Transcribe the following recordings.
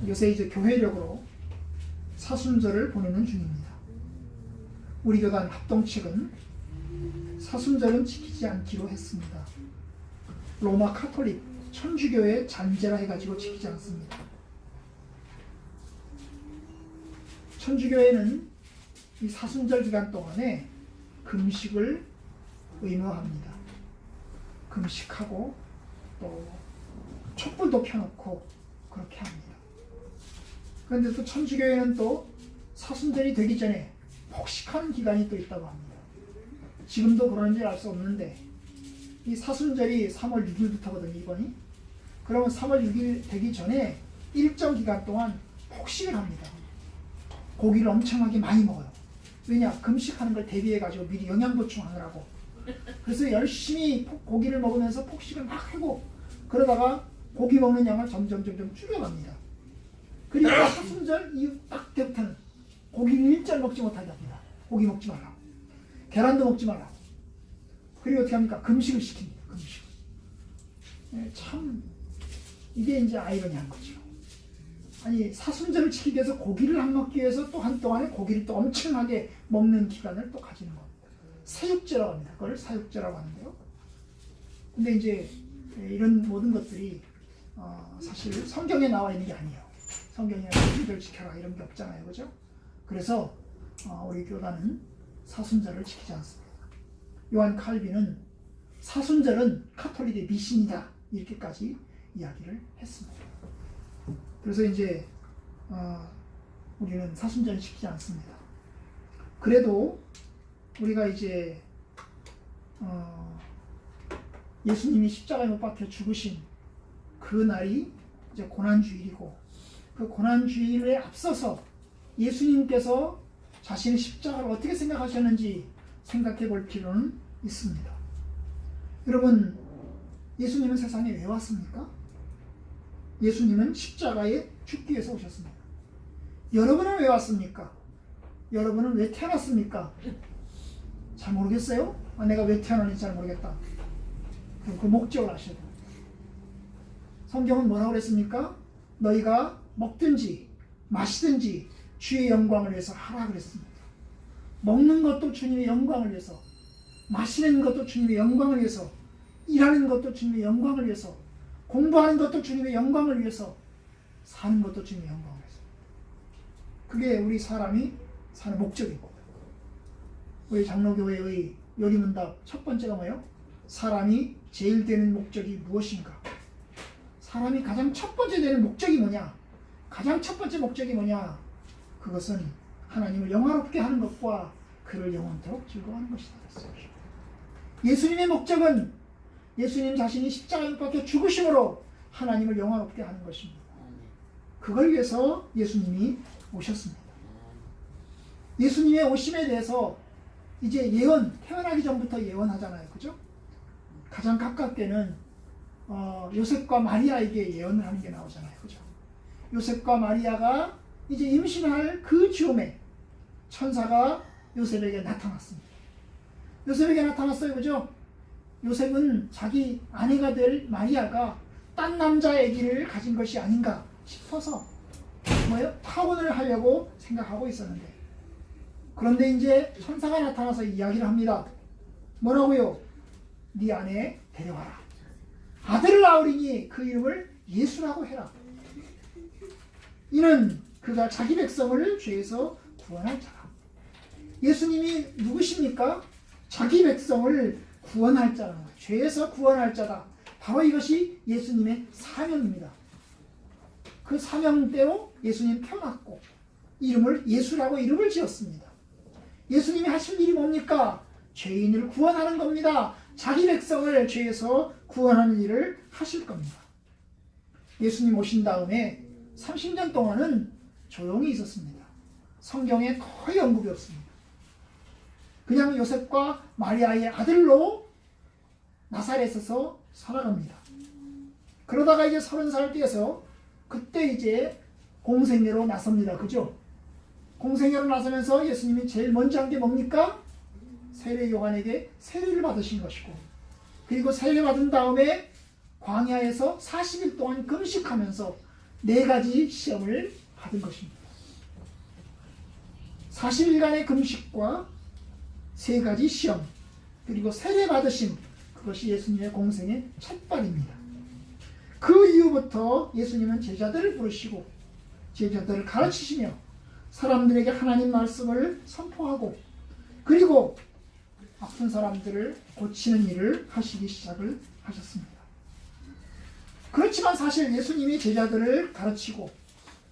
요새 이제 교회력으로 사순절을 보내는 중입니다. 우리 교단 합동측은 사순절은 지키지 않기로 했습니다. 로마 카톨릭 천주교의 잔재라 해가지고 지키지 않습니다. 천주교회는 이 사순절 기간 동안에 금식을 의무합니다. 금식하고 또 촛불도 켜놓고 그렇게 합니다. 그런데 또 천주교회는 또 사순절이 되기 전에 폭식하는 기간이 또 있다고 합니다. 지금도 그런지 알 수 없는데 이 사순절이 3월 6일부터거든요, 이번이. 그러면 3월 6일 되기 전에 일정 기간 동안 폭식을 합니다. 고기를 엄청나게 많이 먹어요. 왜냐? 금식하는 걸 대비해가지고 미리 영양 보충하느라고. 그래서 열심히 고기를 먹으면서 폭식을 막 하고 그러다가 고기 먹는 양을 점점 줄여갑니다. 그리고 사순절 이후 딱 때부터는 고기를 일절 먹지 못하게 합니다. 고기 먹지 말라고. 계란도 먹지 말라고. 그리고 어떻게 합니까? 금식을 시킵니다. 금식을. 참 이게 이제 아이러니한 거죠. 아니 사순절을 지키기 위해서 고기를 안 먹기 위해서 또 한동안에 고기를 또 엄청나게 먹는 기간을 또 가지는 겁니다. 사육제라고 합니다. 그걸 사육제라고 하는데요. 근데 이제 이런 모든 것들이 사실 성경에 나와 있는 게 아니에요. 성경에 사순절 지켜라 이런 게 없잖아요. 그죠? 그래서 우리 교단은 사순절을 지키지 않습니다. 요한 칼빈은 사순절은 카톨릭의 미신이다 이렇게까지 이야기를 했습니다. 그래서 이제 우리는 사순절을 지키지 않습니다. 그래도 우리가 이제 예수님이 십자가에 못 박혀 죽으신 그 날이 이제 고난주일이고 그 고난주일에 앞서서 예수님께서 자신의 십자가를 어떻게 생각하셨는지 생각해 볼 필요는 있습니다. 여러분, 예수님은 세상에 왜 왔습니까? 예수님은 십자가에 죽기 위해서 오셨습니다. 여러분은 왜 왔습니까? 여러분은 왜 태어났습니까? 잘 모르겠어요? 내가 왜 태어났는지 잘 모르겠다. 그 목적을 아셔야 돼요. 성경은 뭐라고 그랬습니까? 너희가 먹든지 마시든지 주의 영광을 위해서 하라 그랬습니다. 먹는 것도 주님의 영광을 위해서, 마시는 것도 주님의 영광을 위해서, 일하는 것도 주님의 영광을 위해서, 공부하는 것도 주님의 영광을 위해서, 사는 것도 주님의 영광을 위해서. 그게 우리 사람이 사는 목적이고, 우리 장로교회의 요리문답 첫 번째가 뭐예요? 사람이 제일 되는 목적이 무엇인가? 사람이 가장 첫 번째 되는 목적이 뭐냐? 가장 첫 번째 목적이 뭐냐? 그것은 하나님을 영화롭게 하는 것과 그를 영원토록 즐거워하는 것이다. 예수님의 목적은 예수님 자신이 십자가에 못 박혀 죽으심으로 하나님을 영화롭게 하는 것입니다. 그걸 위해서 예수님이 오셨습니다. 예수님의 오심에 대해서 이제 예언, 태어나기 전부터 예언하잖아요. 그죠? 가장 가깝게는 요셉과 마리아에게 예언을 하는 게 나오잖아요. 그죠? 요셉과 마리아가 이제 임신할 그 즈음에 천사가 요셉에게 나타났습니다. 요셉에게 나타났어요. 그죠? 요셉은 자기 아내가 될 마리아가 딴 남자의 아기를 가진 것이 아닌가 싶어서 파혼을 하려고 생각하고 있었는데, 그런데 이제 천사가 나타나서 이야기를 합니다. 뭐라고요? 네 아내 데려와라. 아들을 낳으리니 그 이름을 예수라고 해라. 이는 그가 자기 백성을 죄에서 구원할 자라. 예수님이 누구십니까? 자기 백성을 구원할 자라. 죄에서 구원할 자다. 바로 이것이 예수님의 사명입니다. 그 사명대로 예수님 태어났고 이름을 예수라고 이름을 지었습니다. 예수님이 하실 일이 뭡니까? 죄인을 구원하는 겁니다. 자기 백성을 죄에서 구원하는 일을 하실 겁니다. 예수님 오신 다음에 30년 동안은 조용히 있었습니다. 성경에 거의 언급이 없습니다. 그냥 요셉과 마리아의 아들로 나사렛에서 살아갑니다. 그러다가 이제 30살 때에서 그때 이제 공생애로 나섭니다. 그죠? 공생애로 나서면서 예수님이 제일 먼저 한 게 뭡니까? 세례 요한에게 세례를 받으신 것이고, 그리고 세례 받은 다음에 광야에서 40일 동안 금식하면서 4가지 시험을 받은 것입니다. 40일간의 금식과 3가지 시험, 그리고 세례 받으심, 그것이 예수님의 공생의 첫발입니다. 그 이후부터 예수님은 제자들을 부르시고 제자들을 가르치시며 사람들에게 하나님 말씀을 선포하고 그리고 아픈 사람들을 고치는 일을 하시기 시작을 하셨습니다. 그렇지만 사실 예수님이 제자들을 가르치고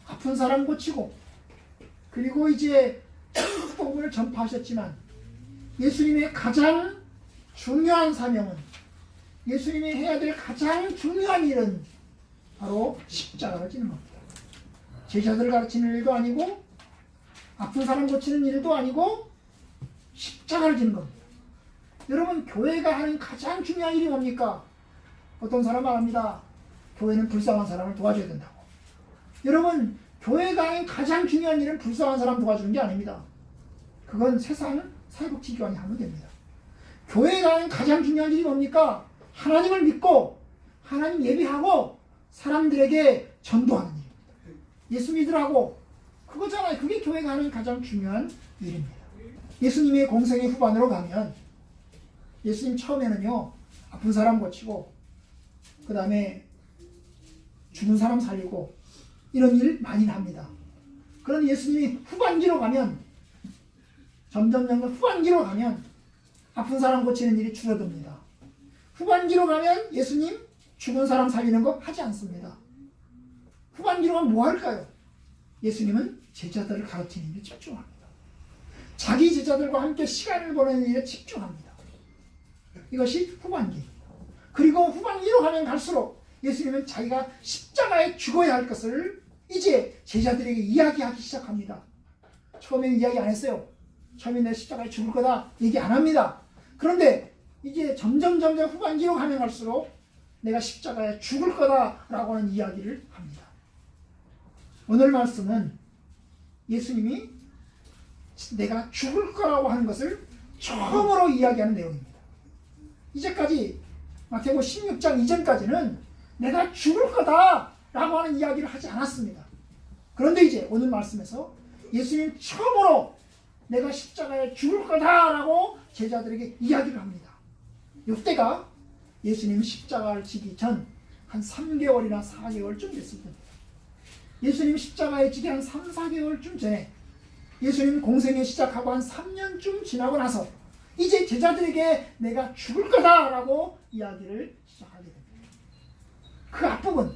아픈 사람 고치고 그리고 이제 복음을 전파하셨지만 예수님의 가장 중요한 사명은 예수님이 해야 될 가장 중요한 일은 바로 십자가를 지는 겁니다. 제자들을 가르치는 일도 아니고 아픈 사람 고치는 일도 아니고 십자가를 지는 겁니다. 여러분, 교회가 하는 가장 중요한 일이 뭡니까? 어떤 사람 말합니다. 교회는 불쌍한 사람을 도와줘야 된다고. 여러분, 교회가 하는 가장 중요한 일은 불쌍한 사람 도와주는 게 아닙니다. 그건 세상 사회복지기관이 하면 됩니다. 교회가 하는 가장 중요한 일이 뭡니까? 하나님을 믿고 하나님 예배하고 사람들에게 전도하는 일입니다. 예수 믿으라고 그거잖아요. 그게 교회가 하는 가장 중요한 일입니다. 예수님의 공생의 후반으로 가면 예수님 처음에는요 아픈 사람 고치고 그 다음에 죽은 사람 살리고 이런 일 많이 합니다. 그런 예수님이 후반기로 가면 점점 후반기로 가면 아픈 사람 고치는 일이 줄어듭니다. 후반기로 가면 예수님 죽은 사람 살리는 거 하지 않습니다. 후반기로 가면 뭐 할까요? 예수님은 제자들을 가르치는 일에 집중합니다. 자기 제자들과 함께 시간을 보내는 일에 집중합니다. 이것이 후반기입니다. 그리고 후반기로 가면 갈수록 예수님은 자기가 십자가에 죽어야 할 것을 이제 제자들에게 이야기하기 시작합니다. 처음에는 이야기 안 했어요. 처음에 내 십자가에 죽을 거다 얘기 안 합니다. 그런데 이제 점점 후반기로 가면 갈수록 내가 십자가에 죽을 거다라고 하는 이야기를 합니다. 오늘 말씀은 예수님이 내가 죽을 거라고 하는 것을 처음으로 이야기하는 내용입니다. 이제까지 마태복음 16장 이전까지는 내가 죽을 거다라고 하는 이야기를 하지 않았습니다. 그런데 이제 오늘 말씀에서 예수님 처음으로 내가 십자가에 죽을 거다라고 제자들에게 이야기를 합니다. 이때가 예수님 십자가를 지기 전 한 3개월이나 4개월쯤 됐을 겁니다. 예수님 십자가에 지기 한 3, 4개월쯤 전에 예수님 공생에 시작하고 한 3년쯤 지나고 나서 이제 제자들에게 내가 죽을 거다라고 이야기를 시작하게 됩니다. 그 앞부분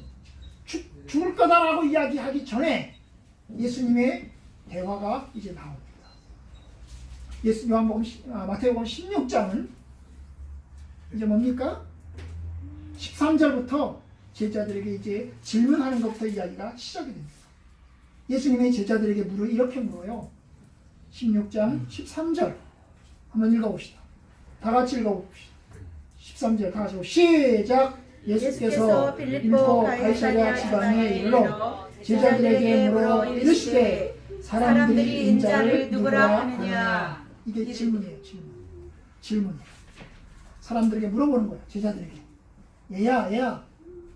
죽을 거다라고 이야기하기 전에 예수님의 대화가 이제 나옵니다. 마태복음 16장은 이제 뭡니까? 13절부터 제자들에게 이제 질문하는 것부터 이야기가 시작이 됩니다. 예수님의 제자들에게 이렇게 물어요. 16장 13절 한번 읽어봅시다. 다 같이 읽어봅시다. 13절 다 같이 시작. 예수께서 빌립보 가이사랴 지방에 이르러 제자들에게 물어 이르시되 사람들이 인자를 누구라 하느냐. 이게 질문이에요. 질문이에요. 사람들에게 물어보는 거예요. 제자들에게. 얘야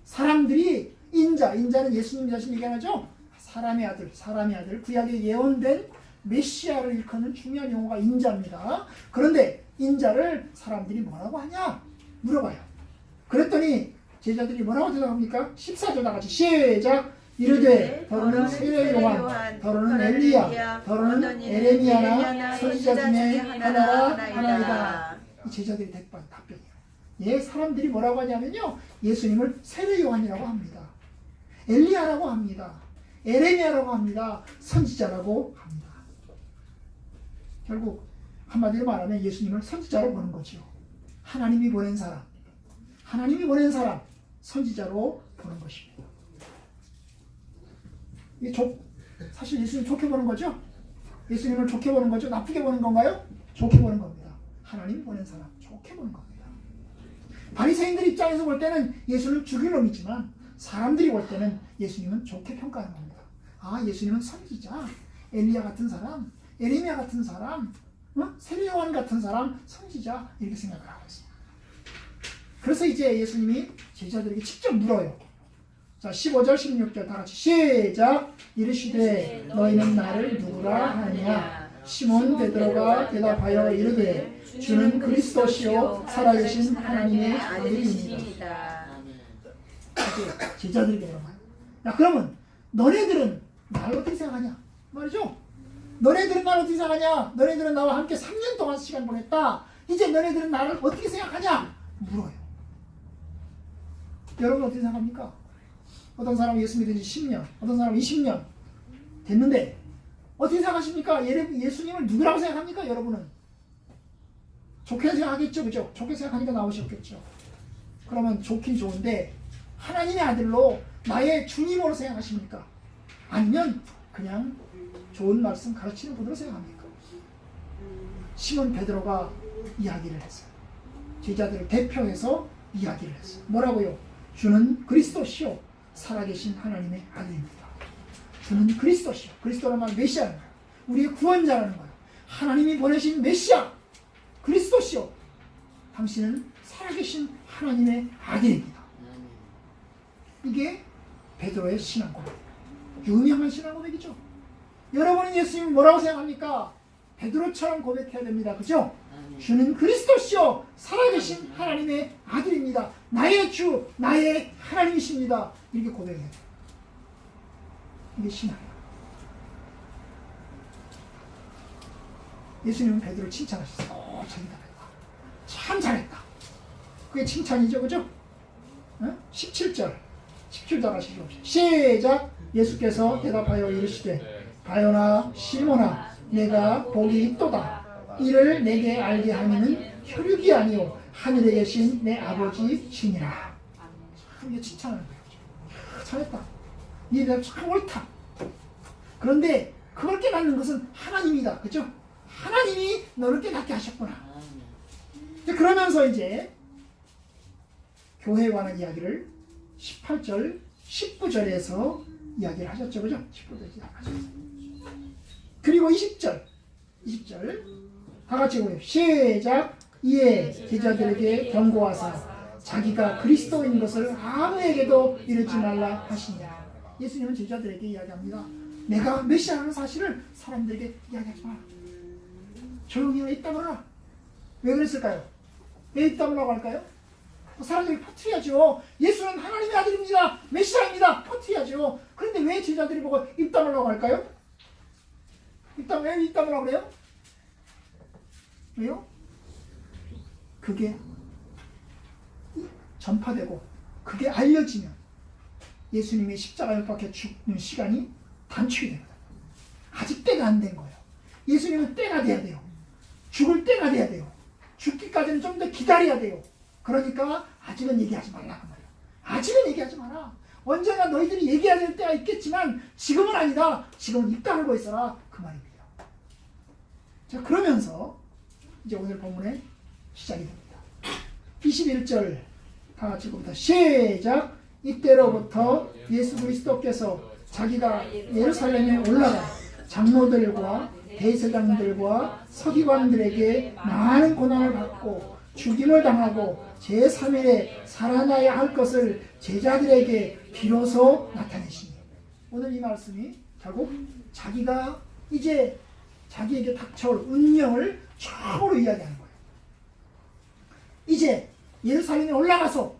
사람들이 인자는 예수님 자신 얘기하죠. 사람의 아들 구약에 예언된 메시아를 일컫는 중요한 용어가 인자입니다. 그런데 인자를 사람들이 뭐라고 하냐 물어봐요. 그랬더니 제자들이 뭐라고 대답합니까? 14절 다 같이 시작. 이르되 더러는 세례 요한, 더러는 엘리야, 더러는 에레미야나 선지자 중에 하나이다. 이 제자들이 답변이에요. 예, 사람들이 뭐라고 하냐면요, 예수님을 세례 요한이라고 합니다. 엘리야라고 합니다. 에레미야라고 합니다. 선지자라고 합니다. 결국 한마디로 말하면 예수님을 선지자로 보는 거죠. 하나님이 보낸 사람, 선지자로 보는 것입니다. 이게 사실 예수님 좋게 보는 거죠? 예수님을 좋게 보는 거죠? 나쁘게 보는 건가요? 좋게 보는 겁니다. 하나님이 보낸 사람, 좋게 보는 겁니다. 바리새인들 입장에서 볼 때는 예수는 죽일 놈이지만 사람들이 볼 때는 예수님은 좋게 평가하는 겁니다. 아, 예수님은 선지자, 엘리야 같은 사람, 에레미야 같은 사람, 세례 요한 같은 사람, 선지자 이렇게 생각을 하고 있습니다. 그래서 이제 예수님이 제자들에게 직접 물어요. 자, 15절 16절 다 같이 시작. 이르시되 너희는 나를 누구라 하느냐. 시몬 베드로가 대답하여 이르되 주는 그리스도시요 살아계신 하나님의 아들이니라. 제자들에게 물어봐요. 야, 그러면 너네들은 나를 어떻게 생각하냐 말이죠. 너네들은 나를 어떻게 생각하냐. 너네들은 나와 함께 3년 동안 시간 보냈다. 이제 너네들은 나를 어떻게 생각하냐 물어요. 여러분 어떻게 생각합니까? 어떤 사람은 예수 믿은 지 10년, 어떤 사람은 20년 됐는데 어떻게 생각하십니까? 예수님을 누구라고 생각합니까? 여러분은 좋게 생각하겠죠, 그죠? 좋게 생각하니까 나오셨겠죠. 그러면 좋긴 좋은데 하나님의 아들로 나의 주님으로 생각하십니까? 아니면 그냥 좋은 말씀 가르치는 분으로 생각합니까? 시몬 베드로가 이야기를 했어요. 제자들을 대표해서 이야기를 했어요. 뭐라고요? 주는 그리스도시요 살아계신 하나님의 아들입니다. 주는 그리스도시요. 그리스도란 말은 메시아라는 거예요. 우리의 구원자라는 거예요. 하나님이 보내신 메시아 그리스도시요. 당신은 살아계신 하나님의 아들입니다. 이게 베드로의 신앙 고백. 유명한 신앙 고백이죠. 여러분은 예수님을 뭐라고 생각합니까? 베드로처럼 고백해야 됩니다. 그죠? 주는 그리스도시요 살아계신 하나님의 아들입니다. 나의 주, 나의 하나님이십니다. 이렇게 고백해야 돼요. 이게 신앙이에요. 예수님은 베드로를 칭찬하셨어요. 잘했다. 참 잘했다. 그게 칭찬이죠. 그죠? 17절 하시죠. 시작. 예수께서 대답하여 이르시되 바요나 시몬아 내가 복이 있도다. 이를 내게 알게 하면은 혈육이 아니요 하늘에 계신 내 아버지 신이라. 참 이게 칭찬하는 거예요. 잘했다. 이 대답 참 옳다. 그런데 그걸 깨닫는 것은 하나님이다. 그죠? 하나님이 너를 깨닫게 하셨구나. 그러면서 이제 교회에 관한 이야기를 18절, 19절에서 이야기를 하셨죠. 그죠? 19절에서 하셨어요. 그리고 20절 다 같이 보세요. 시작. 이에 제자들에게 경고하사 자기가 그리스도인 것을 아무에게도 이르지 말라 하시니라. 예수님은 제자들에게 이야기합니다. 내가 메시아라는 사실을 사람들에게 이야기하지 마라. 조용히 입 다물어라. 왜 그랬을까요? 왜 입 다물라고 할까요? 사람들이 퍼뜨려야죠. 예수는 하나님의 아들입니다. 메시아입니다. 퍼뜨려야죠. 그런데 왜 제자들이 보고 입 다물라고 할까요? 왜 입 다물라고 그래요? 왜요? 그게 전파되고 그게 알려지면 예수님이 십자가에 못 박혀 죽는 시간이 단축이 됩니다. 아직 때가 안 된 거예요. 예수님은 때가 돼야 돼요. 죽을 때가 돼야 돼요. 죽기까지는 좀 더 기다려야 돼요. 그러니까 아직은 얘기하지 말라고 말이에요. 아직은 얘기하지 마라. 언젠가 너희들이 얘기해야 될 때가 있겠지만 지금은 아니다. 지금은 입 다물고 있어라. 그 말입니다. 자, 그러면서 이제 오늘 본문에 시작이 됩니다. 21절 다 같이 봅니다. 시작. 이때로부터 예수 그리스도께서 자기가 예루살렘에 올라가 장로들과 대제사장들과 서기관들에게 많은 고난을 받고 죽임을 당하고 제3일에 살아나야 할 것을 제자들에게 비로소 나타내시니. 오늘 이 말씀이 결국 자기가 이제 자기에게 닥쳐올 운명을 처음으로 이야기하는 거예요. 이제 예루살렘에 올라가서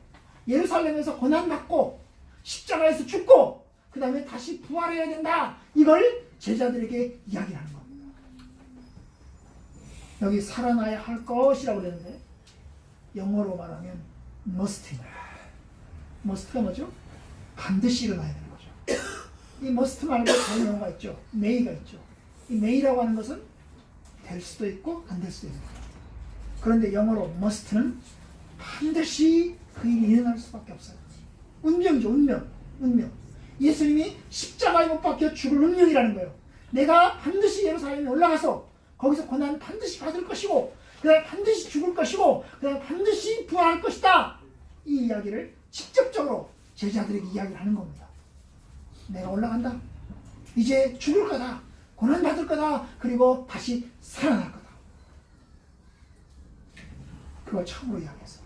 예루살렘에서 고난받고 십자가에서 죽고 그 다음에 다시 부활해야 된다. 이걸 제자들에게 이야기하는 겁니다. 여기 살아나야 할 것이라고 그랬는데 영어로 말하면 must입니다. must가 뭐죠? 반드시 일어나야 되는 거죠. 이 must 말고 다른 영어가 있죠. may가 있죠. 이 may라고 하는 것은 될 수도 있고 안 될 수도 있는 거예요. 그런데 영어로 must는 반드시 그 일이 일어날 수밖에 없어요. 운명이죠. 운명. 예수님이 십자가에 못 박혀 죽을 운명이라는 거예요. 내가 반드시 예루살렘에 올라가서 거기서 고난 반드시 받을 것이고 그다음에 반드시 죽을 것이고 그다음에 반드시 부활할 것이다. 이 이야기를 직접적으로 제자들에게 이야기를 하는 겁니다. 내가 올라간다. 이제 죽을 거다. 고난 받을 거다. 그리고 다시 살아날 거다. 그걸 처음으로 이야기했어요.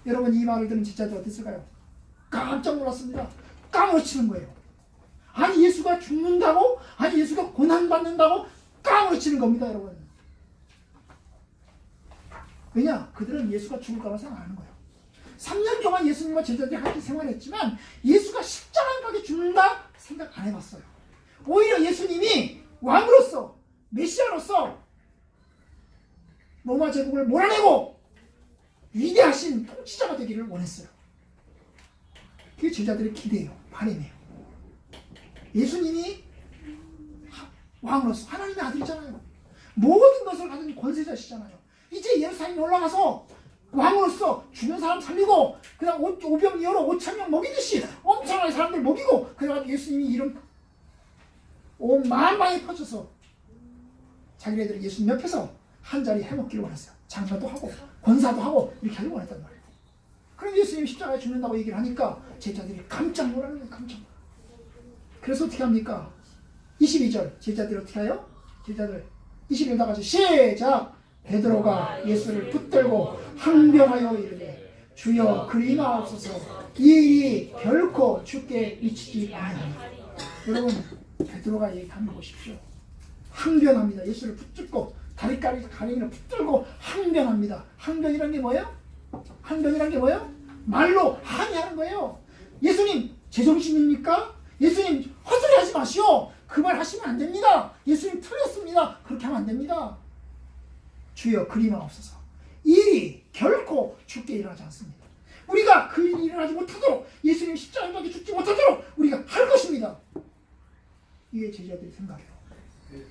여러분 이 말을 들은 제자들 어땠을까요? 깜짝 놀랐습니다. 까무러치는 거예요. 아니 예수가 죽는다고? 아니 예수가 고난받는다고? 까무러치는 겁니다, 여러분. 왜냐? 그들은 예수가 죽을까 봐 생각하는 거예요. 3년 동안 예수님과 제자들이 함께 생활했지만 예수가 십자가에 박혀 죽는다 생각 안 해봤어요. 오히려 예수님이 왕으로서 메시아로서 로마 제국을 몰아내고 위대하신 통치자가 되기를 원했어요. 그게 제자들의 기대예요. 바람이에요. 예수님이 왕으로서 하나님의 아들이잖아요. 모든 것을 가진 권세자시잖아요. 이제 예루살렘에 올라가서 왕으로서 죽은 사람 살리고 그다음 오병 이어로 5,000명 먹이듯이 엄청나게 사람들 먹이고 그래가지고 예수님이 이름 온 만방에 퍼져서 자기네들이 예수님 옆에서 한 자리 해먹기를 원했어요. 장사도 하고 권사도 하고 이렇게 하기를 원했단 말이에요. 그럼 예수님이 십자가에 죽는다고 얘기를 하니까 제자들이 깜짝 놀라는 거예요. 깜짝 놀라. 그래서 어떻게 합니까? 22절 제자들이 어떻게 해요? 제자들 21절 다 같이 시작! 베드로가 예수를 붙들고 항변하여 이르되 주여 그리 임하옵소서 이 일이 결코 주께 미치지 아니하리라. 여러분 베드로가 얘기한 거 보십시오. 항변합니다. 예수를 붙들고 다리까지 가랭이를 붙들고 항변합니다. 항변이란 게 뭐예요? 항변이란 게 뭐예요? 말로 항의하는 거예요. 예수님 제정신입니까? 예수님 헛소리 하지 마시오. 그 말 하시면 안 됩니다. 예수님 틀렸습니다. 그렇게 하면 안 됩니다. 주여 그리 임하옵소서. 이 일이 결코 죽게 일어나지 않습니다. 우리가 그 일이 일어나지 못하도록 예수님 십자가에 박혀 죽지 못하도록 우리가 할 것입니다. 이게 제자들의 생각이에요.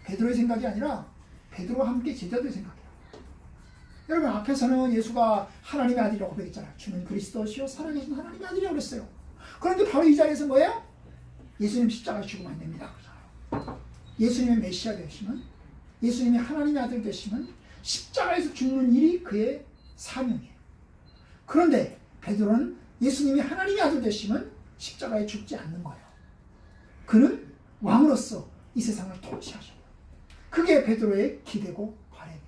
베드로의 생각이 아니라 베드로와 함께 제자들의 생각이에요. 여러분 앞에서는 예수가 하나님의 아들이라고 고백했잖아요. 주는 그리스도시요 살아계신 하나님의 아들이라고 그랬어요. 그런데 바로 이 자리에서 뭐예요? 예수님 십자가에 죽으면 안 됩니다. 그러잖아요. 예수님의 메시아 되시면 예수님이 하나님의 아들 되시면 십자가에서 죽는 일이 그의 사명이에요. 그런데 베드로는 예수님이 하나님의 아들 되시면 십자가에 죽지 않는 거예요. 그는 왕으로서 이 세상을 통치하셔요. 그게 베드로의 기대고 바람이에요.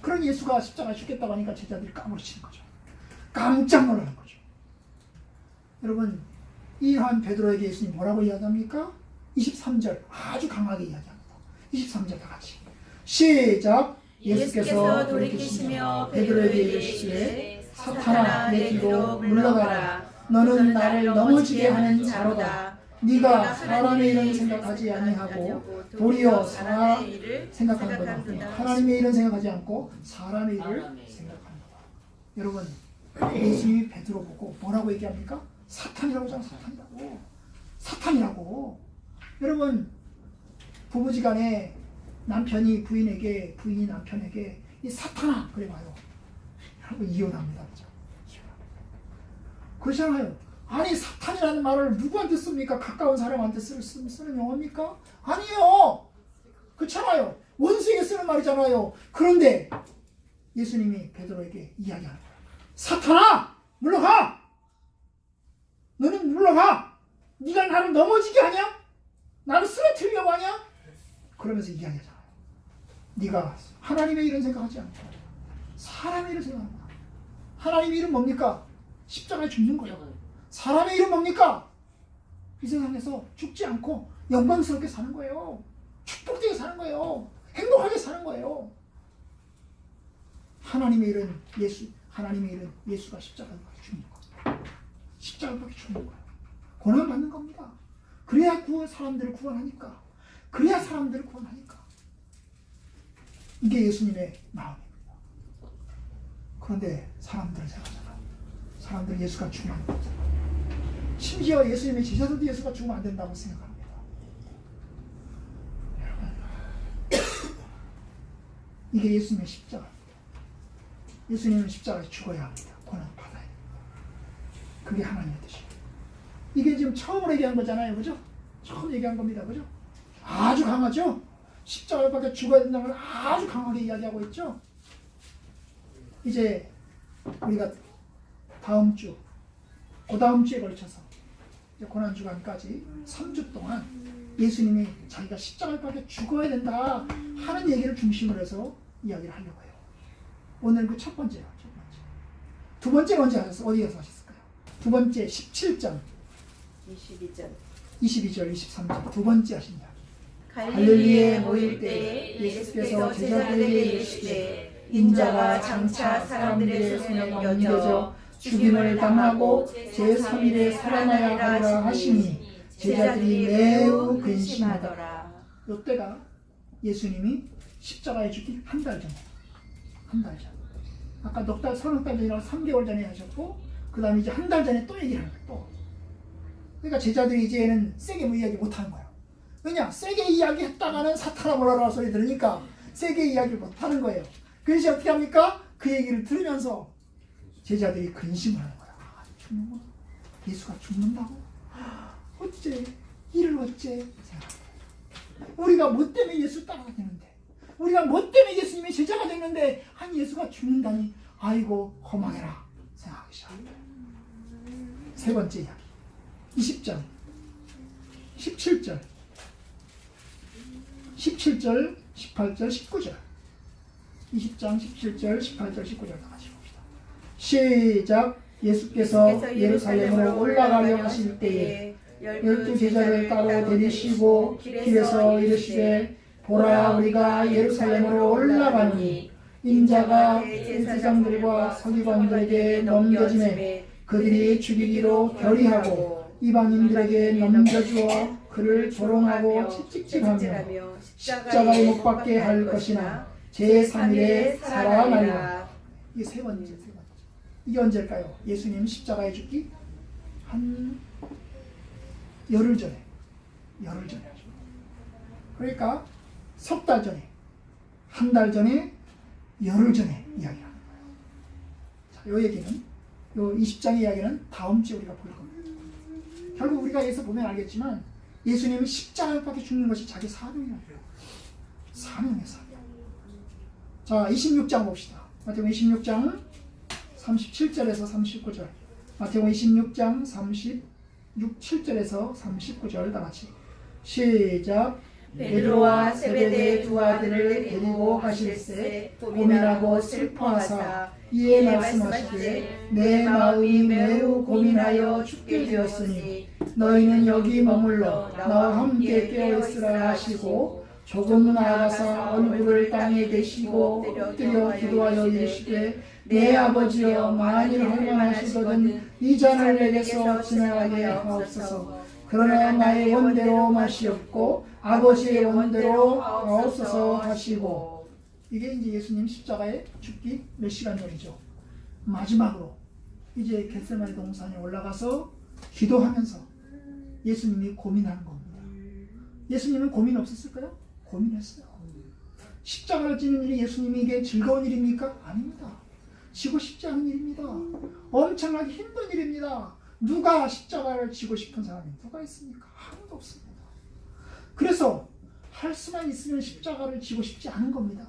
그런 예수가 십자가에 죽겠다고 하니까 제자들이 까무러치는 거죠. 깜짝 놀라는 거죠. 여러분 이러한 베드로에게 예수님 뭐라고 이야기합니까? 23절 아주 강하게 이야기합니다. 23절 다 같이 시작! 예수께서 돌이키시며 베드로에게 이르시되 사탄아 내 뒤로 물러가라. 너는 나를 넘어지게 하는 자로다. 네가 사람의 일은 생각하지 아니하고 도리어 사람의 일을 생각하는 거다. 하나님의 일은 생각하지 않고 사람의 일을 생각하는 거다. 여러분 예수님이 베드로 보고 뭐라고 얘기합니까? 사탄이라고 하잖아요. 사탄이라고. 사탄이라고. 여러분 부부지간에 남편이 부인에게 부인이 남편에게 이 사탄아 그래 봐요. 여러분 이혼합니다. 그렇잖아요. 아니 사탄이라는 말을 누구한테 씁니까? 가까운 사람한테 쓰는 용어입니까? 아니에요. 그렇잖아요. 원수에게 쓰는 말이잖아요. 그런데 예수님이 베드로에게 이야기하는 거예요. 사탄아 물러가. 너는 물러가. 네가 나를 넘어지게 하냐? 나를 쓰러뜨리려고 하냐? 그러면서 이야기하잖아요. 네가 하나님의 일은 생각하지 않고 사람의 일을 생각한다. 하나님의 일은 뭡니까? 십자가에 죽는 거예요. 사람의 일은 뭡니까? 이 세상에서 죽지 않고 영광스럽게 사는 거예요. 축복되게 사는 거예요. 행복하게 사는 거예요. 하나님의 일은 하나님의 일은 예수가 십자가에 박혀 죽는 거예요. 십자가에 박혀 죽는 거예요. 고난 받는 겁니다. 그래야 사람들을 구원하니까. 그래야 사람들을 구원하니까. 이게 예수님의 마음입니다. 그런데 사람들은 생각하잖아요. 사람들은 예수가 죽으면 안 된다고. 심지어 예수님의 제자들도 예수가 죽으면 안 된다고 생각합니다. 이게 예수님의 십자가입니다. 예수님은 십자가에 죽어야 합니다. 고난 받아야 합니다. 그게 하나님의 뜻이에요. 이게 지금 처음으로 얘기한 거잖아요. 그죠? 처음 얘기한 겁니다. 그죠? 아주 강하죠? 십자가에 박혀 죽어야 된다는 걸 아주 강하게 이야기하고 있죠? 이제 우리가 다음 주, 그 다음 주에 걸쳐서 고난주간까지 3주 동안 예수님이 자기가 십자가에 박혀 죽어야 된다 하는 얘기를 중심으로 해서 이야기를 하려고 해요. 오늘 그 첫 번째요. 두 번째 언제 하셨어요? 어디에서 하셨을까요? 두 번째 17장 22절. 22절, 23절 두 번째 하신 이야기. 갈릴리에 모일 때 예수께서 제자들에게 이르시되 인자가 장차 사람들의 손에 넘겨져 죽임을 당하고 제3일에 살아나야 하리라 하시니 제자들이 매우 근심하더라. 이때가 예수님이 십자가에 죽기 한 달 전에, 한 달 전. 아까 넉 달, 서너 달 전이라고 3개월 전에 하셨고, 그 다음에 이제 한 달 전에 또 얘기를 하는 거예요. 또. 그러니까 제자들이 이제는 세게 뭐 이야기 못 하는 거예요. 왜냐? 세게 이야기했다가는 사탄아 뭐라라 소리 들으니까 세게 이야기를 못 하는 거예요. 그래서 어떻게 합니까? 그 얘기를 들으면서 제자들이 근심을 하는 거야. 아, 죽는구나. 예수가 죽는다고? 어째? 이를 어째? 우리가 뭐 때문에 예수 따라가 되는데, 우리가 뭐 때문에 예수님의 제자가 됐는데 한 예수가 죽는다니, 아이고 허망해라 생각하기 시작합니다. 세 번째 이야기 20장 17절 18절 19절 20장 17절 18절 19절 다 같이 봅시다. 시작. 예수께서 예루살렘으로 올라가려 하실 때에 12제자를 따로 데리시고 길에서 이르시되 보라 우리가 예루살렘으로 올라가니 인자가 대제사장들과 서기관들에게 넘겨지매 그들이 죽이기로 결의하고 이방인들에게 넘겨주어 그를 조롱하고 채찍질하며 십자가에 못 박게 할 것이나 제3일에 살아나리라. 이게 세 번째. 이게 언제일까요? 예수님 십자가에 죽기 한 열흘 전에 하죠. 그러니까 석 달 전에, 한 달 전에, 열흘 전에 이야기하는 거예요. 자, 요 얘기는, 요 20장의 이야기는 다음 주에 우리가 볼 겁니다. 결국 우리가 여기서 보면 알겠지만 예수님은 십자가에 박혀 죽는 것이 자기 사명이라는 거예요. 사명의 사명. 자, 26장 봅시다. 마태복음 26장 37절에서 39절. 마태복음 26장 36, 7절에서 39절 다 같이 시작. 베드로와 세베대의 두 아들을 데리고 가실새 고민하고 슬퍼하사 이에 말씀하시되 내 마음이 매우 고민하여 죽게 되었으니 너희는 여기 머물러 나와 함께 깨어있으라 하시고 조금 나아가사 얼굴을 땅에 대시고 엎드려 기도하여 이르시되 내 아버지여 만일 할만하시거든 이 잔을 내게서 지나가게 하옵소서. 그러나 나의 원대로 마시옵고 아버지의 원대로 하옵소서 하시고. 이게 이제 예수님 십자가에 죽기 몇 시간 전이죠. 마지막으로 이제 겟세마네 동산에 올라가서 기도하면서 예수님이 고민하는 겁니다. 예수님은 고민 없었을까요? 고민했어요. 십자가를 지는 일이 예수님에게 즐거운 일입니까? 아닙니다. 지고 싶지 않은 일입니다. 엄청나게 힘든 일입니다. 누가 십자가를 지고 싶은 사람이 누가 있습니까? 아무도 없습니다. 그래서 할 수만 있으면 십자가를 지고 싶지 않은 겁니다.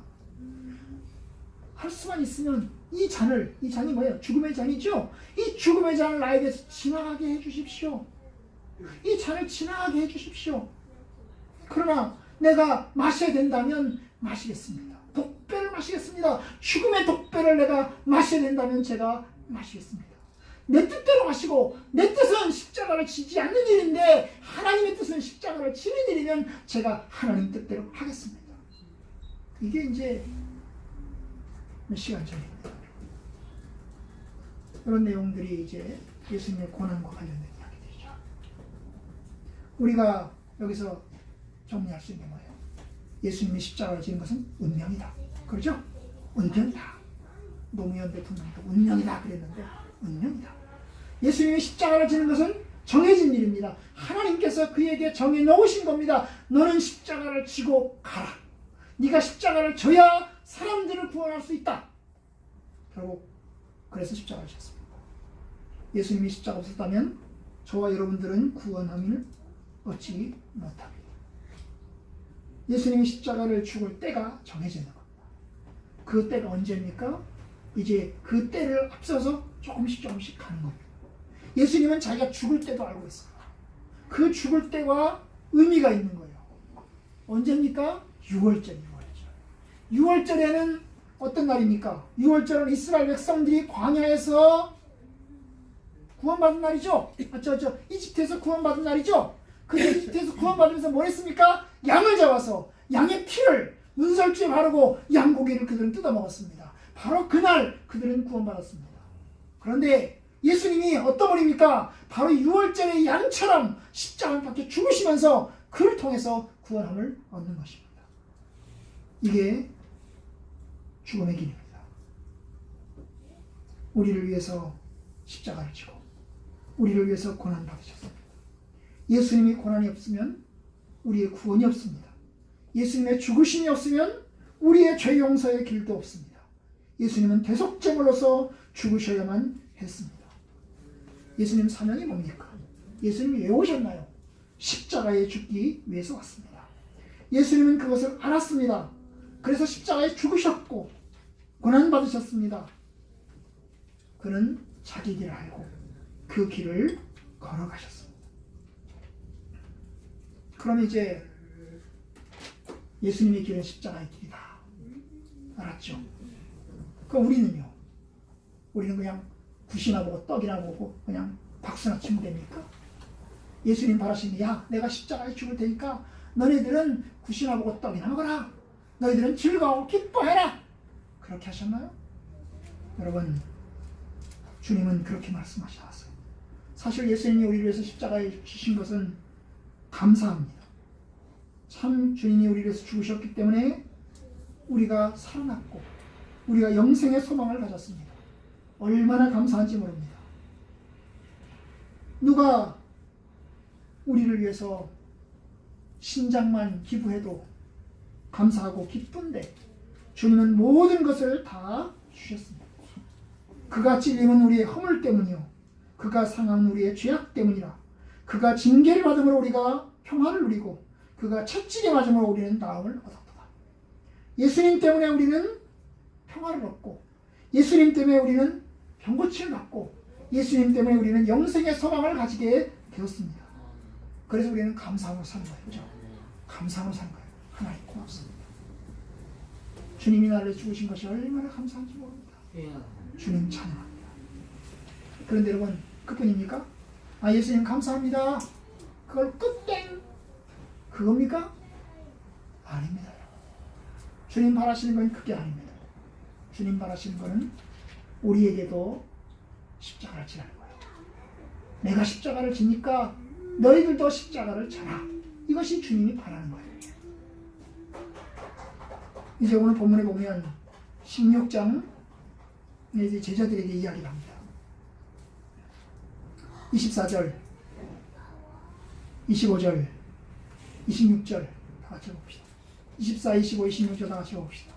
할 수만 있으면 이 잔이 뭐예요? 죽음의 잔이죠? 이 죽음의 잔을 나에게서 지나가게 해주십시오. 이 잔을 지나가게 해주십시오. 그러나 내가 마셔야 된다면 마시겠습니다. 독배를 마시겠습니다. 죽음의 독배를 내가 마셔야 된다면 제가 마시겠습니다. 내 뜻대로 마시고 내 뜻은 십자가를 지지 않는 일인데 하나님의 뜻은 십자가를 지는 일이면 제가 하나님 뜻대로 하겠습니다. 이게 이제 몇 시간 전입니다. 이런 내용들이 이제 예수님의 고난과 관련된 이야기들이죠. 우리가 여기서 정리할 수 있는 게 뭐예요? 예수님이 십자가를 지는 것은 운명이다. 그렇죠? 운명이다. 노무현 대통령도 운명이다 그랬는데 운명이다. 예수님이 십자가를 지는 것은 정해진 일입니다. 하나님께서 그에게 정해놓으신 겁니다. 너는 십자가를 지고 가라. 네가 십자가를 져야 사람들을 구원할 수 있다. 결국 그래서 십자가를 졌습니다. 예수님이 십자가 없었다면 저와 여러분들은 구원함을 얻지 못합니다. 예수님이 십자가를 죽을 때가 정해지는 겁니다. 그 때가 언제입니까? 이제 그 때를 앞서서 조금씩 가는 겁니다. 예수님은 자기가 죽을 때도 알고 있습니다. 그 죽을 때와 의미가 있는 거예요. 언제입니까? 6월절. 6월절에는 어떤 날입니까? 6월절은 이스라엘 백성들이 광야에서 구원받은 날이죠. 이집트에서 구원받은 날이죠. 그 이집트에서 구원받으면서 뭘 했습니까? 양을 잡아서 양의 피를 문설주에 바르고 양고기를 그들은 뜯어먹었습니다. 바로 그날 그들은 구원받았습니다. 그런데 예수님이 어떤 분입니까? 바로 6월절의 양처럼 십자가를 박혀 죽으시면서 그를 통해서 구원함을 얻는 것입니다. 이게 죽음의 길입니다. 우리를 위해서 십자가를 지고 우리를 위해서 고난 받으셨습니다. 예수님이 고난이 없으면 우리의 구원이 없습니다. 예수님의 죽으심이 없으면 우리의 죄 용서의 길도 없습니다. 예수님은 대속제물로서 죽으셔야만 했습니다. 예수님 사명이 뭡니까? 예수님이 왜 오셨나요? 십자가에 죽기 위해서 왔습니다. 예수님은 그것을 알았습니다. 그래서 십자가에 죽으셨고 고난 받으셨습니다. 그는 자기 길을 알고 그 길을 걸어가셨습니다. 그럼 이제 예수님의 길은 십자가의 길이다. 알았죠? 그럼 우리는요? 우리는 그냥 굿이나 보고 떡이나 보고 그냥 박수나 치면 됩니까? 예수님 바라시니 야 내가 십자가에 죽을 테니까 너희들은 굿이나 보고 떡이나 먹어라. 너희들은 즐거워 기뻐해라. 그렇게 하셨나요? 여러분 주님은 그렇게 말씀하셨어요. 사실 예수님이 우리를 위해서 십자가에 주신 것은 감사합니다. 참 주님이 우리를 위해서 죽으셨기 때문에 우리가 살아났고 우리가 영생의 소망을 가졌습니다. 얼마나 감사한지 모릅니다. 누가 우리를 위해서 신장만 기부해도 감사하고 기쁜데 주님은 모든 것을 다 주셨습니다. 그가 찔림은 우리의 허물 때문이요 그가 상함은 우리의 죄악 때문이라. 그가 징계를 받음으로 우리가 평화를 누리고 그가 채찍에 맞음으로 우리는 나음을 얻었다. 예수님 때문에 우리는 평화를 얻고 예수님 때문에 우리는 병고침을 받고 예수님 때문에 우리는 영생의 소망을 가지게 되었습니다. 그래서 우리는 감사하고 사는 거예요. 그죠? 감사하고 사는 거예요. 하나님 고맙습니다. 주님이 나를 죽으신 것이 얼마나 감사한지 모릅니다. 주님 찬양합니다. 그런데 여러분 그뿐입니까? 예수님 감사합니다. 그걸 끝땡 그겁니까? 아닙니다. 주님 바라시는 건 그게 아닙니다. 주님 바라시는 것은 우리에게도 십자가를 지라는 거예요. 내가 십자가를 지니까 너희들도 십자가를 져라. 이것이 주님이 바라는 거예요. 이제 오늘 본문에 보면 16장 이제 제자들에게 이야기를 합니다. 24절, 25절, 26절 다 같이 봅시다. 24, 25, 26절 다 같이 봅시다.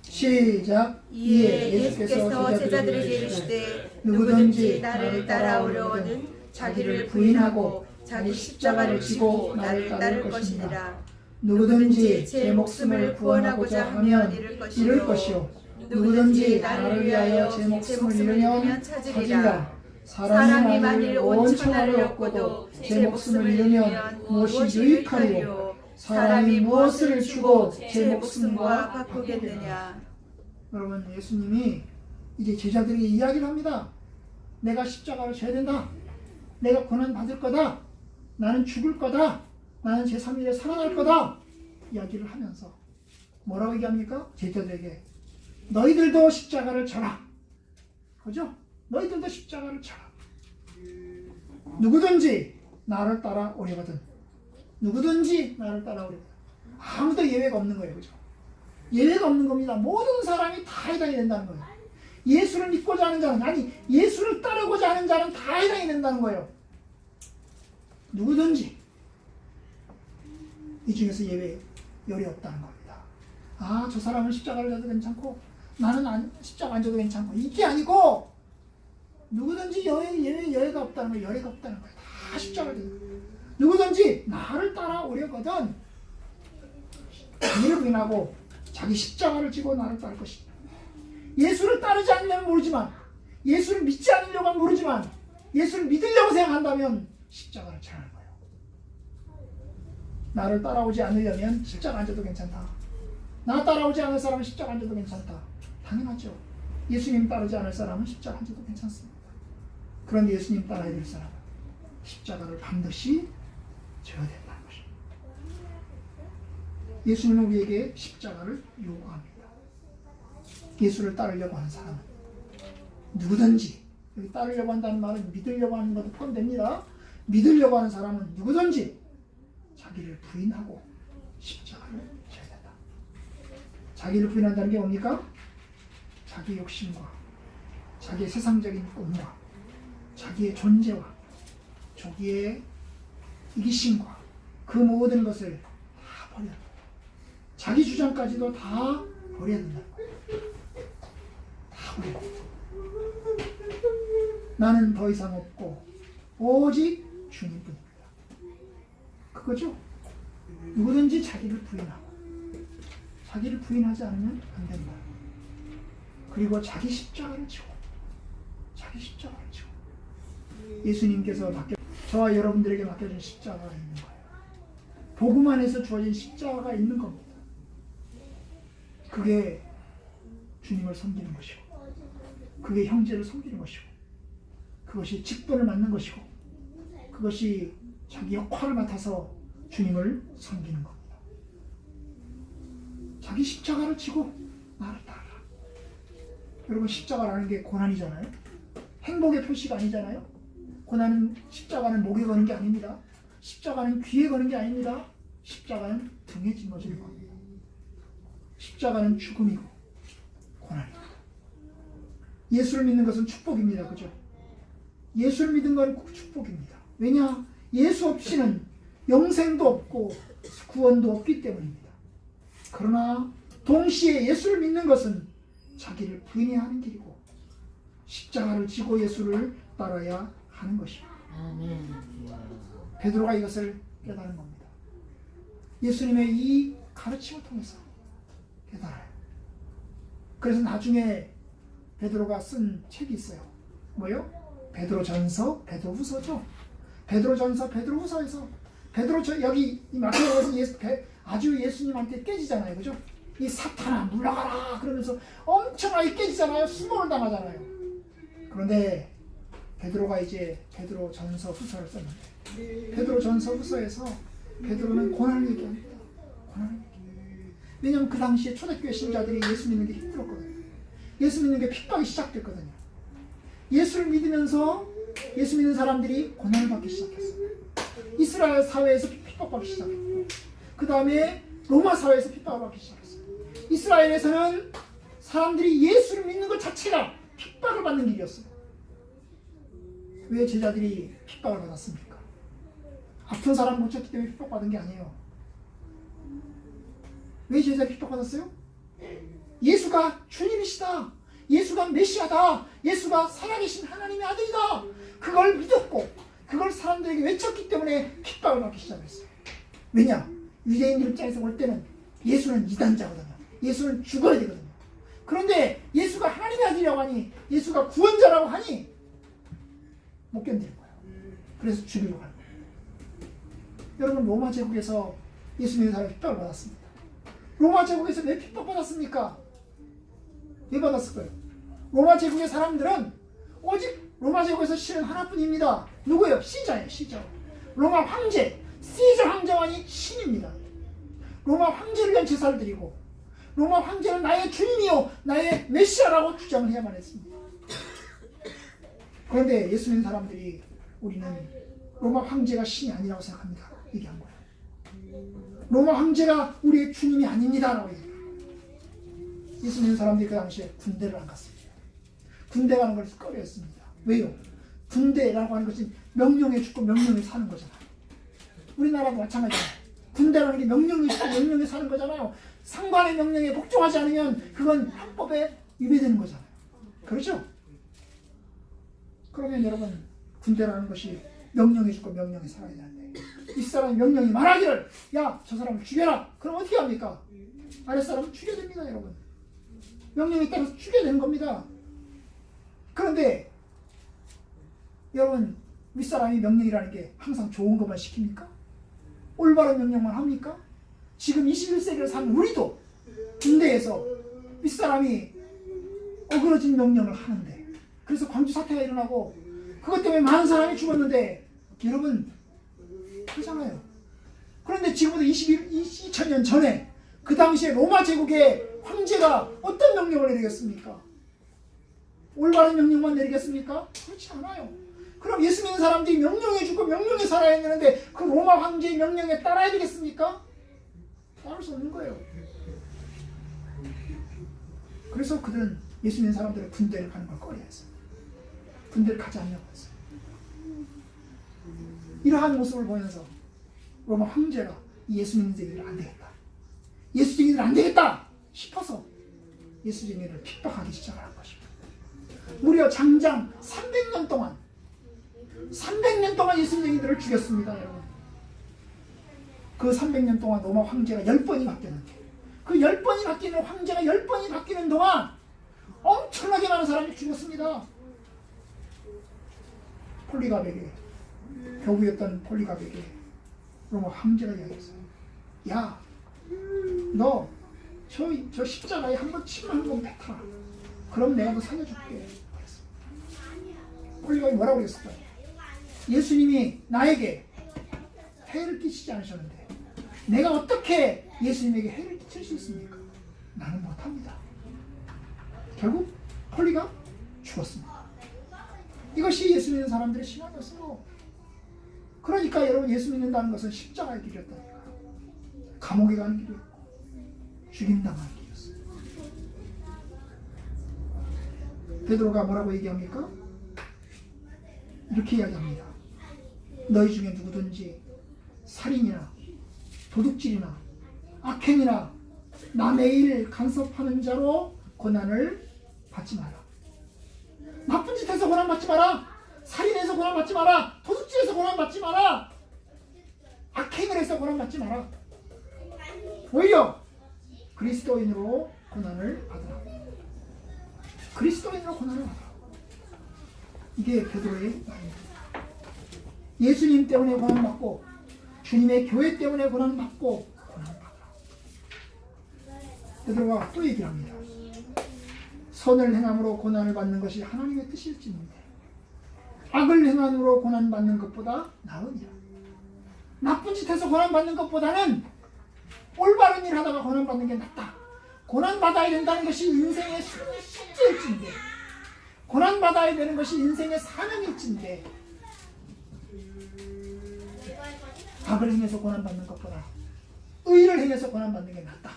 시작. 이에 예수께서 제자들에게 이르시되 누구든지 나를 따라오려거든 자기를 부인하고 자기 십자가를 지고 나를 따를 것이니라. 누구든지 제 목숨을 구원하고자 하면 잃을 것이요 누구든지 나를 위하여 제 목숨을 잃으면 찾으리라. 사람이 만일 온 천하를 얻고도 제 목숨을 잃으면 무엇이 유익하리요. 사람이 무엇을 주고 제 목숨과 바꾸겠느냐. 여러분 예수님이 이제 제자들에게 이야기를 합니다. 내가 십자가를 져야 된다. 내가 고난 받을 거다. 나는 죽을 거다. 나는 제3일에 살아날 거다. 이야기를 하면서 뭐라고 얘기합니까? 제자들에게 너희들도 십자가를 져라. 그죠? 너희들도 십자가를 져라. 누구든지 나를 따라오려거든. 누구든지 나를 따라오려거든. 아무도 예외가 없는 거예요. 그죠? 예외가 없는 겁니다. 모든 사람이 다 해당이 된다는 거예요. 예수를 믿고자 하는 자는, 아니 예수를 따르고자 하는 자는 다 해당이 된다는 거예요. 누구든지. 이 중에서 열이 없다는 겁니다. 저 사람은 십자가를 져도 괜찮고 나는 십자가 안 져도 괜찮고 이게 아니고 누구든지 여해가 없다는 거예요. 열애가 없다는 거예요. 다 십자가를 져요. 누구든지 나를 따라오려거든 자기를 부인하고 자기 십자가를 지고 나를 따를 것이다. 예수를 따르지 않으면 모르지만 예수를 믿지 않으려고 하면 모르지만 예수를 믿으려고 생각한다면 십자가를 져야 하는 거예요. 나를 따라오지 않으려면 십자가 안 져도 괜찮다. 나 따라오지 않을 사람은 십자가 안 져도 괜찮다. 당연하죠. 예수님 따르지 않을 사람은 십자가 안 져도 괜찮습니다. 그런데 예수님 따라야 될 사람은 십자가를 반드시 져야 된다는 것입니다. 예수님은 우리에게 십자가를 요구합니다. 예수를 따르려고 하는 사람은 누구든지, 여기 따르려고 한다는 말은 믿으려고 하는 것도 포함됩니다. 믿으려고 하는 사람은 누구든지 자기를 부인하고 십자가를 져야 된다. 자기를 부인한다는 게 뭡니까? 자기 욕심과 자기의 세상적인 꿈과 자기의 존재와 자기의 이기심과 그 모든 것을 다 버려야 된다. 자기 주장까지도 다 버려야 된다. 다 버려야 된다. 나는 더 이상 없고 오직 주님뿐입니다. 그거죠? 누구든지 자기를 부인하고 자기를 부인하지 않으면 안 된다. 그리고 자기 십자가를 지고 예수님께서 저와 여러분들에게 맡겨준 십자가가 있는 거예요. 복음 안에서 주어진 십자가가 있는 겁니다. 그게 주님을 섬기는 것이고 그게 형제를 섬기는 것이고 그것이 직분을 맡는 것이고 그것이 자기 역할을 맡아서 주님을 섬기는 겁니다. 자기 십자가를 지고 나를 따라. 여러분 십자가라는 게 고난이잖아요. 행복의 표시가 아니잖아요. 고난은 십자가는 목에 거는 게 아닙니다. 십자가는 귀에 거는 게 아닙니다. 십자가는 등에 짊어지는 겁니다. 십자가는 죽음이고 고난이고 예수를 믿는 것은 축복입니다. 그죠? 예수를 믿는 건 축복입니다. 왜냐? 예수 없이는 영생도 없고 구원도 없기 때문입니다. 그러나 동시에 예수를 믿는 것은 자기를 부인해야 하는 길이고 십자가를 지고 예수를 따라야 하는 것입니다. 베드로가 이것을 깨달은 겁니다. 예수님의 이 가르침을 통해서 깨달아요. 그래서 나중에 베드로가 쓴 책이 있어요. 뭐요? 베드로전서, 베드로후서죠. 베드로전서, 베드로후서에서 여기 이 마태복음에서 아주 예수님한테 깨지잖아요. 그죠? 이 사탄아 물러가라 그러면서 엄청나게 깨지잖아요. 수모를 당하잖아요. 그런데 베드로가 이제 베드로전서 후서를 썼는데 베드로전서 후서에서 베드로는 고난을 얘기합니다. 고난을 얘기해요. 왜냐하면 그 당시에 초대교회 신자들이 예수 믿는 게 힘들었거든요. 예수 믿는 게 핍박이 시작됐거든요. 예수를 믿으면서 예수 믿는 사람들이 고난을 받기 시작했어요. 이스라엘 사회에서 핍박받기 시작했고 그 다음에 로마 사회에서 핍박을 받기 시작했어요. 이스라엘에서는 사람들이 예수를 믿는 것 자체가 핍박을 받는 길이었어요. 왜 제자들이 핍박을 받았습니까? 아픈 사람 고쳤기 때문에 핍박받은 게 아니에요. 왜 제자들이 핍박받았어요? 예수가 주님이시다. 예수가 메시아다. 예수가 살아계신 하나님의 아들이다. 그걸 믿었고 그걸 사람들에게 외쳤기 때문에 핍박을 받기 시작했어요. 왜냐? 유대인들 입장에서 볼 때는 예수는 이단자거든요. 예수는 죽어야 되거든요. 그런데 예수가 하나님의 아들이라고 하니 예수가 구원자라고 하니 못 견디는 거예요. 그래서 죽이려고 하는 거예요. 여러분 로마 제국에서 예수 믿는 사람이 핍박을 받았습니다. 로마 제국에서 왜 핍박받았습니까? 왜 받았을까요? 로마 제국의 사람들은 오직 로마 제국에서 신은 하나뿐입니다. 누구예요? 시저예요. 시저. 로마 황제, 시저 황제만이 신입니다. 로마 황제를 위한 제사를 드리고 로마 황제는 나의 주님이요 나의 메시아라고 주장을 해야만 했습니다. 그런데 예수 믿는 사람들이 우리는 로마 황제가 신이 아니라고 생각합니다. 얘기한 거예요. 로마 황제가 우리의 주님이 아닙니다 라고 얘기해요. 예수 믿는 사람들이 그 당시에 군대를 안 갔습니다. 군대 가는 걸 꺼려했습니다. 왜요? 군대라고 하는 것은 명령에 죽고 명령에 사는 거잖아요. 우리나라도 마찬가지잖아요. 군대라는 게 명령에 죽고 명령에 사는 거잖아요. 상관의 명령에 복종하지 않으면 그건 헌법에 위배되는 거잖아요. 그렇죠? 그러면 여러분 군대라는 것이 명령에 죽고 명령에 살아야 되는데 이 사람이 명령이 말하기를 야 저 사람을 죽여라. 그럼 어떻게 합니까? 아랫사람은 죽여야 됩니다. 여러분. 명령에 따라서 죽여야 되는 겁니다. 그런데 여러분 윗사람이 명령이라는 게 항상 좋은 것만 시킵니까? 올바른 명령만 합니까? 지금 21세기를 산 우리도 군대에서 윗사람이 어그러진 명령을 하는데 그래서 광주 사태가 일어나고 그것 때문에 많은 사람이 죽었는데 여러분 그렇잖아요. 그런데 지금부터 2000년 전에 그 당시에 로마 제국의 황제가 어떤 명령을 내리겠습니까? 올바른 명령만 내리겠습니까? 그렇지 않아요. 그럼 예수 믿는 사람들이 명령해 주고 명령에 살아야 되는데 그 로마 황제의 명령에 따라야 되겠습니까? 따를 수 없는 거예요. 그래서 그들은 예수 믿는 사람들은 군대를 가는 걸 꺼려했어요. 군대를 가지 않냐고 했어요. 이러한 모습을 보면서 로마 황제가 예수님들이 안 되겠다. 예수쟁이들 안 되겠다 싶어서 예수쟁이를 핍박하기 시작한 것입니다. 무려 장장 300년 동안 예수쟁이들을 죽였습니다. 여러분. 그 300년 동안 로마 황제가 10번이 바뀌었는데 그 10번이 바뀌는 황제가 10번이 바뀌는 동안 엄청나게 많은 사람이 죽었습니다. 폴리갑에게 교부였던 폴리갑에게 로마 황제가 이야기했어요. 야, 너 저 십자가에 한번 침을 한번 뱉어라. 그럼 내가 너 살려줄게. 폴리갑이 뭐라고 그랬을까요? 예수님이 나에게 해를 끼치지 않으셨는데 내가 어떻게 예수님에게 해를 끼칠 수 있습니까? 나는 못합니다. 결국 폴리갑 죽었습니다. 이것이 예수 믿는 사람들의 신앙이었어요. 그러니까 여러분 예수 믿는다는 것은 십자가의 길이었다니까요. 감옥에 가는 길이었고 죽임당하는 길이었어요. 베드로가 뭐라고 얘기합니까? 이렇게 이야기합니다. 너희 중에 누구든지 살인이나 도둑질이나 악행이나 남의 일 간섭하는 자로 고난을 받지 마라. 나쁜 짓 해서 고난 받지 마라. 살인해서 고난 받지 마라. 도둑질해서 고난 받지 마라. 악행을 해서 고난 받지 마라. 오히려 그리스도인으로 고난을 받으라. 그리스도인으로 고난을 받으라. 이게 베드로의 말입니다. 예수님 때문에 고난받고 주님의 교회 때문에 고난받고 고난받으라. 베드로가 또 얘기를 합니다. 선을 행함으로 고난을 받는 것이 하나님의 뜻일지는데 악을 행함으로 고난받는 것보다 나으니라. 나쁜 짓 해서 고난받는 것보다는 올바른 일 하다가 고난받는 게 낫다. 고난받아야 된다는 것이 인생의 숙제일진데 고난받아야 되는 것이 인생의 사명일진데 악을 행해서 고난받는 것보다 의를 행해서 고난받는 게 낫다.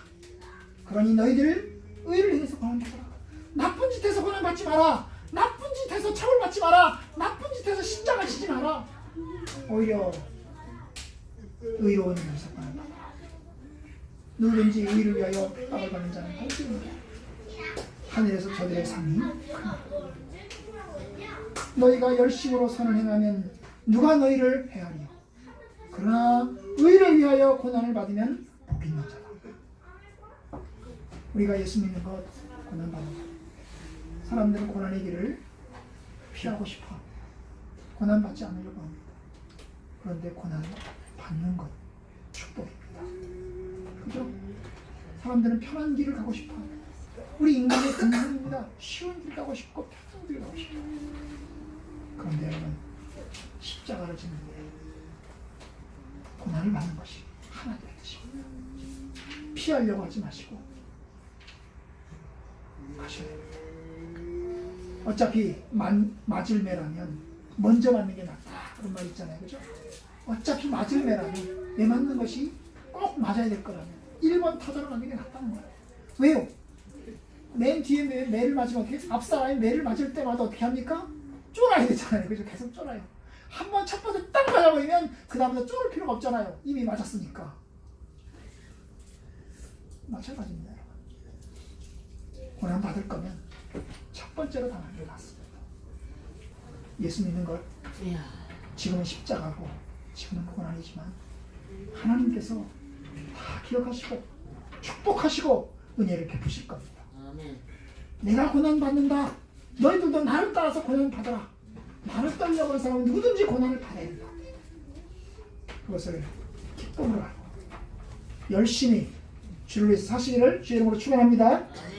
그러니 너희들 의를 행해서 고난받아라. 나쁜 짓 해서 고난받지 마라. 나쁜 짓 해서 처벌받지 마라. 나쁜 짓 해서 십자가 지지 마라. 오히려 의로운 일에서 고난받아라. 누구든지 의를 위하여 핍박을 받는 자는 복이니라. 하늘에서 저들의 상이 크다. 너희가 열심으로 선을 행하면 누가 너희를 해하리요. 그러나 의를 위하여 고난을 받으면 복 있는 자다. 우리가 예수 믿는 것 고난 받는 것. 사람들은 고난의 길을 피하고 싶어. 고난 받지 않으려고 합니다. 그런데 고난 받는 것 축복입니다. 그죠? 사람들은 편한 길을 가고 싶어. 우리 인간의 본능입니다. 쉬운 길 가고 싶고 편한 길 가고 싶어. 그런데 여러분 십자가를 짓는데 고난을 받는 것이 하나님의 뜻입니다. 피하려고 하지 마시고 가셔야 됩니다. 어차피 맞을 매라면 먼저 맞는 게 낫다 그런 말 있잖아요. 그죠? 어차피 맞을 매라면 매 맞는 것이 꼭 맞아야 될 거라면 1번 타자로 맞는 게 낫다는 거예요. 왜요? 맨 뒤에 매를 맞으면 어떻게 앞 사람이 매를 맞을 때마다 어떻게 합니까? 쫄아야 되잖아요. 그죠? 계속 쫄아요. 한 번 첫 번째 딱 맞아버리면 그 다음부터 쫄을 필요가 없잖아요. 이미 맞았으니까. 마찬가지입니다. 고난 받을 거면 첫 번째로 당하는 게 낫습니다. 예수 믿는 걸 지금은 십자가고 지금은 고난이지만 하나님께서 다 기억하시고 축복하시고 은혜를 베푸실 겁니다. 내가 고난 받는다. 너희들도 나를 따라서 고난 받아라. 나를 따르려고 하는 사람은 누구든지 고난을 받아야 된다. 그것을 기쁨으로 알고 열심히 주를 위해서 사시기를 주의 이름으로 축원합니다.